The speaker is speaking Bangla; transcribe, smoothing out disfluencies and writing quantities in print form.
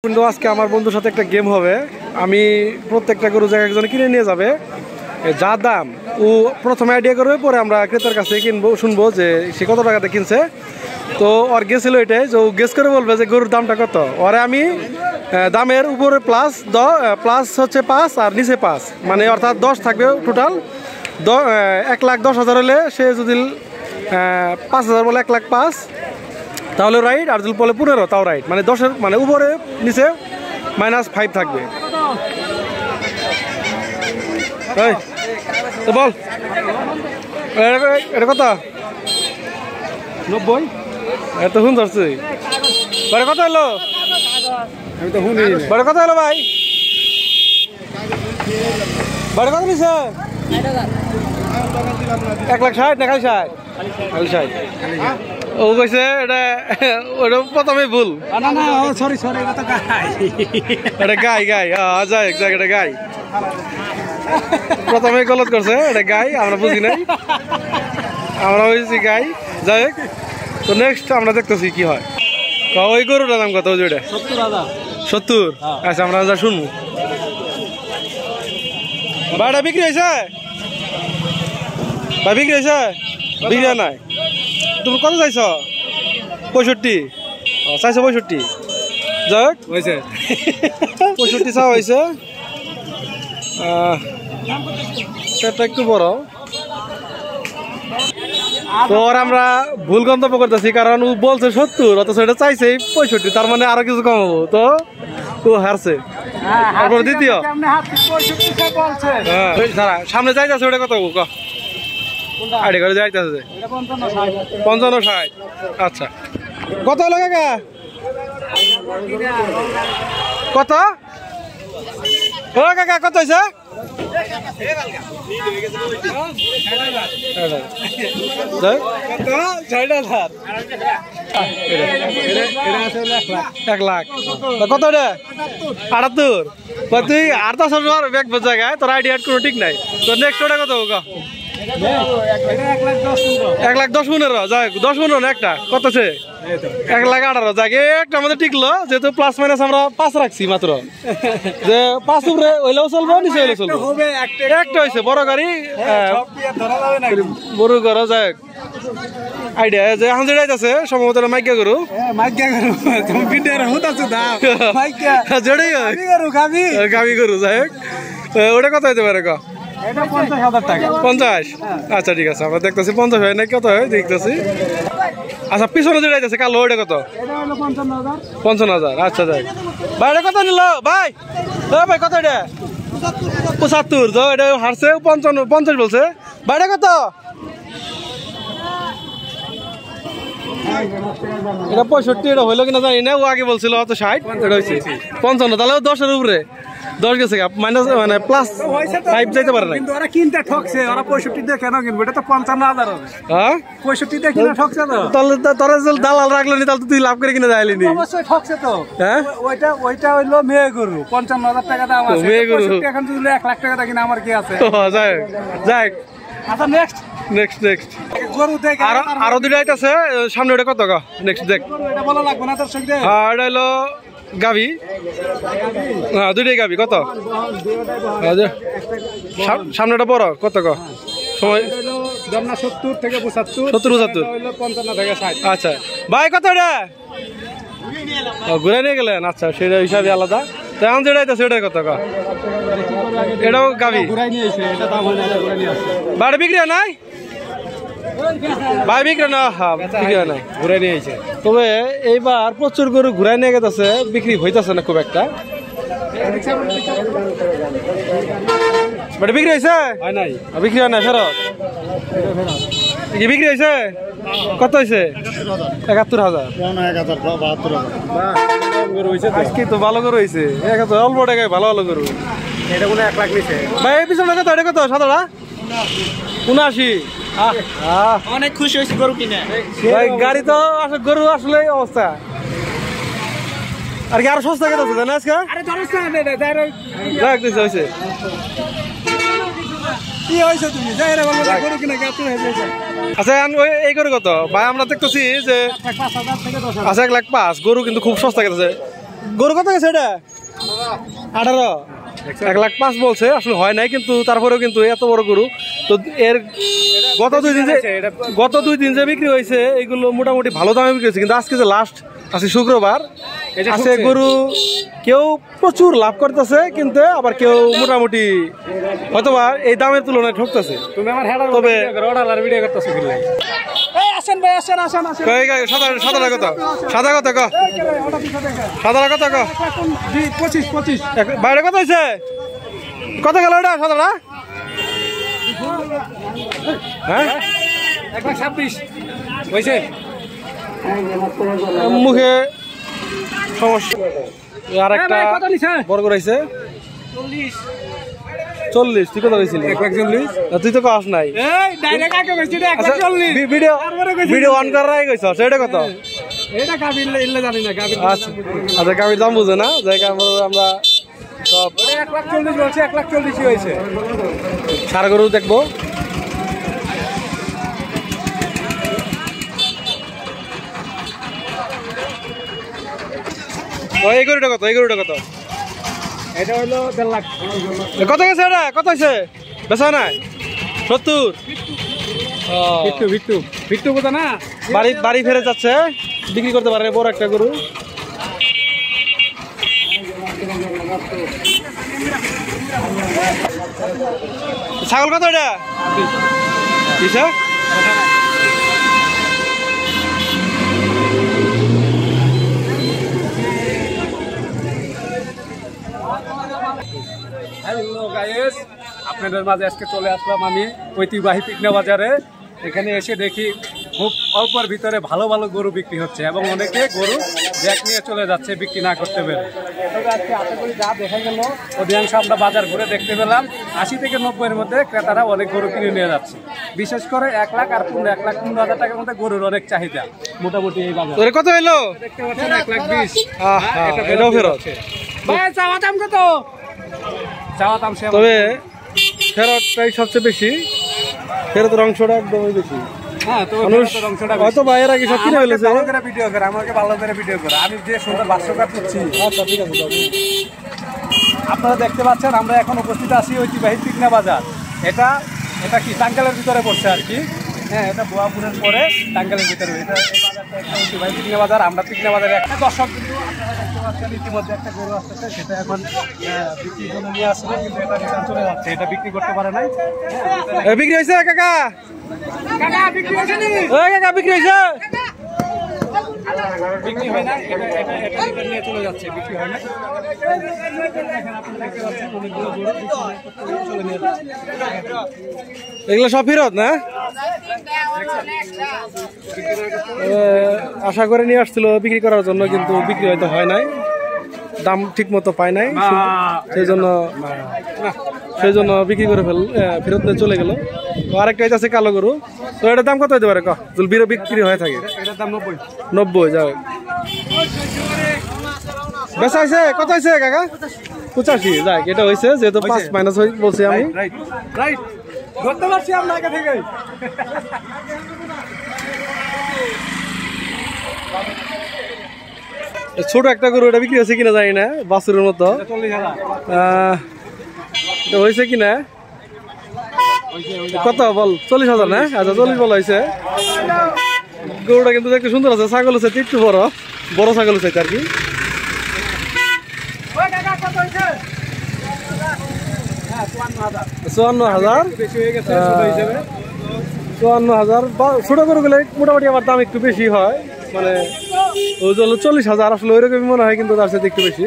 কিন্তু আজকে আমার বন্ধুর সাথে একটা গেম হবে। আমি প্রত্যেকটা গরু জায়গা একজনে কিনে নিয়ে যাবে, যা দাম ও প্রথমে আইডিয়া করবে, পরে আমরা ক্রেতার কাছে কিনবো, শুনবো যে সে কত টাকাতে কিনছে। তো ওর গেস ছিল এটাই যে ও গেস করে বলবে যে গরুর দামটা কত। ওরে আমি দামের উপরে প্লাস হচ্ছে 5 আর নিচে 5, মানে অর্থাৎ 10 থাকবে টোটাল। 1,10,000 হলে সে যদি 5,000 বলে 1,05,000 তাহলে রাইট, আর যদি বলে 15 তাও রাইট, মানে 10-এর মানে উপরে নিচে -5 থাকবে। তো বল এটা কত? 90। এত সুন্দর বড় কত হলো? আমি তো শুনি বড় কত হলো ভাই? বড় কত নিছে? 1,60,000 না খালি 60? ও কইছে এটা ওটা প্রথমে ভুল। না না সরি এটা তো গাই। এটা গাই যাই এটা গাই। প্রথমে গলত করছে, এটা গাই, আমরা বুঝি নাই, আমরা বুঝছি গাই। যাই হোক, তো নেক্সট আমরা দেখতেছি কি হয়। ওই গরুটার দাম কত? ওই যেটা 70। আচ্ছা, আমরা যা শুনবো। ভাইটা বিক্রি হয়েছে? ভাই বিক্রি হয়েছে? বিক্রি হয় নাই? তুমি কত চাইছ? 65। চাইছো 65? যাক হয়েছে 65 চাওয়া হয়েছে। সেটা একটু বড়। তো আমরা ভুল গন্তব্য করতেছি, কারণ ও বলছে 70, অথচ এটা চাইছে 65, তার মানে আরো কিছু কমাবো। তো ও হারছে। তারপর দ্বিতীয় সামনে যাইতেছে, ওটা কত আইডিয়া করে যাইতেছে? 55-60। আচ্ছা, কত হলো কাকা? কত ও কাকা কত হয়েছে? 1,00,000। কত রে? 78। তুই আর 10,000 ব্যাগ জায়গায় তোর আইডিয়া কোনো ঠিক নাই। তোর নেক্সট ওটা কত? 1,10,15। যাই 10-15 না একটা কত? 1,18,000। যাক একটা আমাদের টিকলো, যেহেতু প্লাস মাইনাস আমরা 5 রাখছি মাত্র, যে 5 উপরে হইলেও চলবো, নিচে হইলেও চলবো। একটা হয়েছে বড় গাড়ি, বড় গরু। যাই আইডিয়া যে এখন যেটা আছে সম্ভবত মাইকা গরু। গাবি গরু। যাই হোক, ওটা কত হইতে পারে? 50। আচ্ছা ঠিক আছে, আমরা দেখতেছি 50 হয় না কত হয় দেখতেছি। আচ্ছা, পিছনে যেটা আছে কালো, ওটা কত? 55,000। আচ্ছা যাই ভাই, এটা কত নিল ভাই? ভাই কত? এটা 75। তো এটা হারছে 50 বলছে। ভাই এটা কত? এটা 65। এটা হইলো কিনা জানি না, ও আগে বলছিল হয়তো 60, এটা হয়েছে 55। তাহলে 10-এর উপরে 10 গেছে, মাইনাস মানে প্লাস 5 যাইতে পারে না। কিন্তু ওরা কিনতে ঠকছে, ওরা 65 দিয়ে কেন কিনবে? এটা তো 55,000 হবে। হ্যাঁ 65 দিয়ে কিনা ঠকছে তো। তাহলে তোরা দালাল রাখলো নি, তাহলে তুই লাভ করে কিনে যাইলি নি? অবশ্যই ঠকছে তো। হ্যাঁ ওইটা হইলো মেয়ে গরু, 55,000 টাকা দাম আছে। মেয়ে গরু এখন যদি 1,00,000 টাকা কিনা আমার কি আছে? যাই আচ্ছা নেক্সট গরু দেখে আরো দুইটা আছে সামনে, ওটা কত? নেক্সট দেখ, এটা বলা লাগবে না তোর সঙ্গে। হ্যাঁ এটা হলো গাভি। হ্যাঁ দুইটাই গাভি। কত? সামনেটা বড় কত? সময় 70 থেকে 75। 70-75। 55 থেকে 60। আচ্ছা ভাই কত এটা? ঘুরে নিয়ে গেলেন? আচ্ছা, সেটা হিসাবে আলাদা। এখন যেটা আছে সেটাই কত? এটাও গাভি। বাড়ি বিক্রি হয় নাই ভাই? বিক্রি না, হ্যাঁ বিক্রি হয় নাই, ঘুরে নিয়ে এসে। তবে এইবার প্রচুর গরু ঘুরাই নিয়ে গেছে, বিক্রি হইতেছে না খুব একটা। বিক্রি হয়েছে? বিক্রি হয় না, ফেরত কি বিক্রি হয়েছে? কত হয়েছে? 71,000। আজকে তো ভালো গরু হয়েছে, অল্প টাকায় ভালো গরু। এটা কোনো 1,00,000 নিছে ভাই। পিছনে কত? এটা কত? সাদাটা 79। অনেক খুশি হয়েছি গরু কিনে ভাই। গাড়ি তো গরু আসলে অবস্থা। আর কি আরো সস্তা কেটে আছে জানা আজকে? হয়েছে কি হয়েছে? তুমি যাই রে বলবো গরু কিনে কত হয়েছে? আচ্ছা এই গরু কত ভাই? আমরা দেখতেছি যে 5,000 থেকে 10,000। আচ্ছা 1,05,000 গরু কিন্তু খুব সস্তা কেটেছে। গরু কত গেছে এটা? 18। 1,05,000 বলছে, আসলে হয় নাই, কিন্তু তারপরেও কিন্তু এত বড় গরু তো এর গত 2 দিন যে বিক্রি হয়েছে এগুলো মোটামুটি ভালো দামে বিক্রি হয়েছে, কিন্তু আজকে যে লাস্ট আছে শুক্রবার আছে গরু কেউ প্রচুর লাভ করতেছে, কিন্তু আবার কেউ মোটামুটি হয়তোবা এই দামের তুলনায় ঠকতেছে। তবে সাদা কত বাইরে কত হয়েছে? কত গেল এটা সাদাটা? হ্যাঁ 1,26,000 হয়েছে। মুখে সমস্যা। আর একটা বড় করাইছে 40। তুই কত কইছিলি? 1,40। তুই তো কাজ নাই, ভিডিও অন করাই কইছ সেটা কত? আচ্ছা গাভীর দাম বুঝে না, জায়গা আমরা সব 1,40,000 বলছে, 1,40,000 হয়েছে। সার গরু দেখবো। এই গরুটা কত? এটা হলো 1.5 লাখ। কত গেছে এটা? কত হয়েছে? বেচা নাই 70। ভিট্টু কোথা না বাড়ি ফেরে যাচ্ছে, বিক্রি করতে পারে বড় একটা গরু। ছাগল কত এটা? কিসে? হ্যালো গাইস, আপনাদের মাঝে আজকে চলে আসলাম আমি ঐতিহ্যবাহী পিকনা বাজারে। এখানে এসে দেখি খুব অল্পের ভিতরে ভালো ভালো গরু বিক্রি হচ্ছে এবং অনেকে গরু ব্যাগ নিয়ে চলে যাচ্ছে বিক্রি না করতে পেরে। তবে আজকে আশা করি যা দেখা গেল অধিকাংশ আমরা বাজার ঘুরে দেখতে পেলাম 80 থেকে 90-এর মধ্যে ক্রেতারা অনেক গরু কিনে নিয়ে যাচ্ছে। বিশেষ করে 1 লাখ আর 1,15,000 টাকার মধ্যে গরুর অনেক চাহিদা মোটামুটি এই বাজারে। কত হলো? দেখতে পাচ্ছেন 1,20,000। এটাও ফেরত। ভাই চাওয়া দাম কত? চাওয়া দাম তবে ফেরতটাই সবচেয়ে বেশি, ফেরতের অংশটা একদমই বেশি। হ্যাঁ, হয়তো বাইরে আগে সব কিনে ফেলেছে। ভিডিও করে আমাকে ভালো করে ভিডিও করে আমি যে সুন্দর ভাষ্যকার দিচ্ছি। আচ্ছা ঠিক আছে। আপনারা দেখতে পাচ্ছেন আমরা এখন উপস্থিত আছি ঐতিহ্যবাহী পিকনা বাজার। এটা কি টাঙ্গাইলের ভিতরে পড়ছে আর কি। হ্যাঁ, এটা বোয়াপুরের পরে টাঙ্গাইলের ভিতরে। এটা এই বাজারটা একটা ঐতিহ্যবাহী পিকনা বাজার। আমরা পিকনা বাজারে একটা দর্শক কিন্তু আপনারা দেখতে পাচ্ছেন ইতিমধ্যে একটা গরু আসতেছে, সেটা এখন বিক্রির জন্য নিয়ে আসছে, কিন্তু এটা রিটার্ন চলে যাচ্ছে, এটা বিক্রি করতে পারে নাই। বিক্রি হয়েছে কাকা? বিক্রি হয়েছে নি? কাকা বিক্রি হয়েছে? বিক্রি হয় না, এটা নিয়ে চলে যাচ্ছে, বিক্রি হয় না। এগুলো সব ফেরত না? আশা করে নিয়ে আসছিল বিক্রি করার জন্য, কিন্তু বিক্রি হয়তো হয় নাই, দাম ঠিক মতো পায় নাই, সেই জন্য বিক্রি করে ফেরত নিয়ে চলে গেল। আরেকটা আছে কালো গরু, তো এটার দাম কত হতে পারে? বিক্রি হয়ে থাকে এটার দাম 90 যাবে। বেচা হয়েছে কত হয়েছে কাকা? 85 যাক, এটা হয়েছে যেহেতু 5 মাইনাস বলছি আমি। ধরতে পারছি আমরা আগে থেকে। ছোট একটা গরু, এটা বিক্রি হয়েছে কিনা জানি না, বাছুরের মতো। 40,000 এটা হয়েছে কিনা? কত বল? 40,000 না? আচ্ছা 40 বলা হয়েছে। গরুটা কিন্তু দেখতে সুন্দর আছে, ছাগল আছে একটু বড় ছাগল আছে আর কি। 54,000। 54,000 ছোট গরু গুলো মোটামুটি আবার দাম একটু বেশি হয়, মানে ওই 40,000 আসলে ওইরকমই মনে হয়, কিন্তু তার সাথে একটু বেশি।